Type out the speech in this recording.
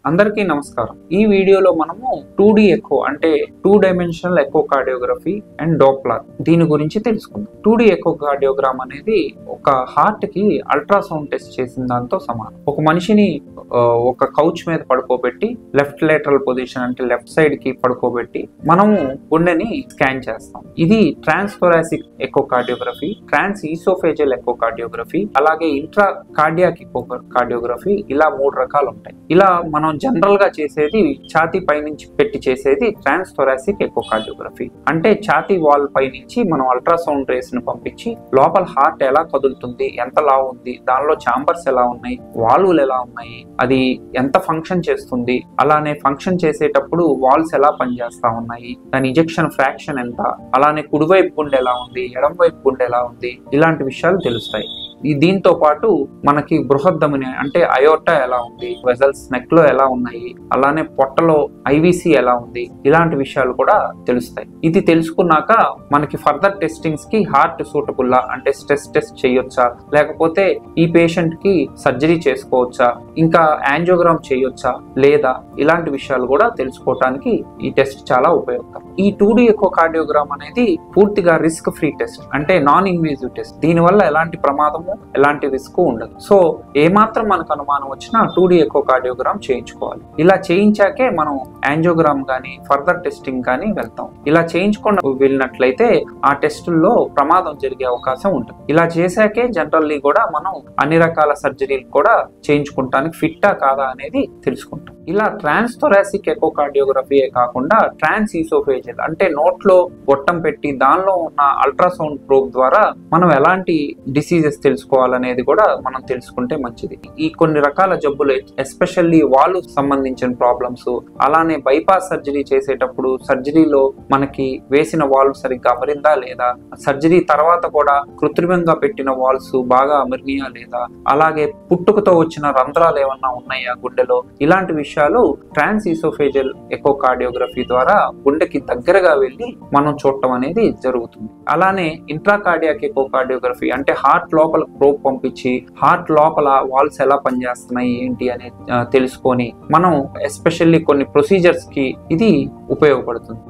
అందరికీ నమస్కారం. ఈ వీడియోలో మనము 2D ఎకో అంటే 2 dimensional echocardiography and Doppler దీని గురించి తెలుసుకుందాం. 2D ఎకో కార్డియోగ్రామ్ అనేది ఒక హార్ట్ కి అల్ట్రాసౌండ్ టెస్ట్ చేసిన దాంతో సమానం. ఒక మనిషిని ఒక కౌచ్ మీద పడుకోబెట్టి లెఫ్ట్ లేటరల్ పొజిషన్ అంటే లెఫ్ట్ సైడ్ కి పడుకోబెట్టి మనము గుండెని స్కాన్ చేస్తాం. ఇది ట్రాన్స్ థొరాసిక్ ఎకో కార్డియోగ్రఫీ, ట్రాన్స్ ఈసోఫేజియల్ ఎకో కార్డియోగ్రఫీ, అలాగే ఇంట్రా కార్డియాక్ ఎకో కార్డియోగ్రఫీ, ఇలా 3 రకాలు ఉంటాయి. ఇలా మనం జనరల్ గా చేసేది ఛాతీ పైనుంచి పెట్టి చేసేది ట్రాన్స్ థొరాసిక్ ఎకో కార్డియోగ్రఫీ. అంటే ఛాతీ వాల్ పైనుంచి మనం అల్ట్రాసౌండ్ రేస్ ని పంపించి లోపల హార్ట్ ఎలా కదులుతుంది, ఎంత లావు ఉంది, దానిలో ఛాంబర్స్ ఎలా ఉన్నాయి, వాల్వులు ఎలా ఉన్నాయి, అది ఎంత ఫంక్షన్ చేస్తుంది, అలానే ఫంక్షన్ చేసేటప్పుడు వాల్స్ ఎలా పనిచేస్తా ఉన్నాయి, దాని ఇంజెక్షన్ ఫ్రాక్షన్ ఎంత, అలానే కుడివైపు గుండె ఎలా ఉంది, ఎడం వైపు గుండె ఎలా ఉంది, ఇలాంటి విషయాలు తెలుస్తాయి. దీంతో పాటు మనకి బృహద్దమని అంటే అయోర్టా ఎలా ఉంది, వెజల్స్ నెక్ లో ఎలా ఉన్నాయి, అలానే పొట్టలో ఐవిసి ఎలా ఉంది, ఇలాంటి విషయాలు కూడా తెలుస్తాయి. ఇది తెలుసుకున్నాక మనకి ఫర్దర్ టెస్టింగ్స్ కి హార్ట్ సూటబుల్లా అంటే స్ట్రెస్ టెస్ట్ చేయొచ్చా, లేకపోతే ఈ పేషెంట్ కి సర్జరీ చేసుకోవచ్చా, ఇంకా యాంజియోగ్రామ్ చేయొచ్చా లేదా, ఇలాంటి విషయాలు కూడా తెలుసుకోవడానికి ఈ టెస్ట్ చాలా ఉపయోగకరం. ఈ 2D ఎకో కార్డియోగ్రామ్ అనేది పూర్తిగా రిస్క్ ఫ్రీ టెస్ట్ అంటే నాన్ ఇన్వేజివ్ టెస్ట్. దీనివల్ల ఎలాంటి ప్రమాదము ఎలాంటి రిస్క్ ఉండదు. సో ఏమాత్రం మనకు అనుమానం వచ్చినా 2D ఎకో కార్డియోగ్రామ్ చేయించుకోవాలి. ఇలా చేయించాకే మనం యాంజియోగ్రామ్ గానీ ఫర్దర్ టెస్టింగ్ గానీ వెళ్తాం. ఇలా చేయించుకుండా వెళ్ళినట్లయితే ఆ టెస్టుల్లో ప్రమాదం జరిగే అవకాశం ఉంటుంది. ఇలా చేశాకే జనరల్లీ కూడా మనం అన్ని రకాల సర్జరీలు కూడా చేయించుకుంటానికి ఫిట్టా కాదా అనేది తెలుసుకుంటాం. ఇలా ట్రాన్స్ థొరాసిక్ ఎకో కార్డియోగ్రఫీయే కాకుండా ట్రాన్స్ ఈసోఫేజియల్ అంటే నోట్లో గొట్టం పెట్టి దానిలో ఉన్న అల్ట్రాసౌండ్ ప్రోబ్ ద్వారా మనం ఎలాంటి డిసీజెస్ తెలుసుకోవాలనేది కూడా మనం తెలుసుకుంటే మంచిది. ఈ కొన్ని రకాల జబ్బులు ఎస్పెషల్లీ వాల్వ్ సంబంధించిన ప్రాబ్లమ్స్, అలానే బైపాస్ సర్జరీ చేసేటప్పుడు సర్జరీలో మనకి వేసిన వాల్వ్ సరిగ్గా అమరిందా లేదా, సర్జరీ తర్వాత కూడా కృత్రిమంగా పెట్టిన వాల్వ్స్ బాగా అమరినాయా లేదా, అలాగే పుట్టుకతో వచ్చిన రంధ్రాలు ఏమన్నా ఉన్నాయా గుండెలో, ఇలాంటి విషయాలు ట్రాన్స్ ఈసోఫేజియల్ ఎకో కార్డియోగ్రఫీ ద్వారా గుండెకి దగ్గరగా వెళ్ళి మనం చూడటం అనేది జరుగుతుంది. అలానే ఇంట్రా కార్డియాక్ ఎకో కార్డియోగ్రఫీ అంటే హార్ట్ లోపల ప్రోబ్ పంపించి హార్ట్ లోపల వాల్స్ ఎలా పనిచేస్తున్నాయి ఏంటి అనేది తెలుసుకొని మనం ఎస్పెషల్లీ కొన్ని ప్రొసీజర్స్ కి ఇది ఉపయోగపడుతుంది.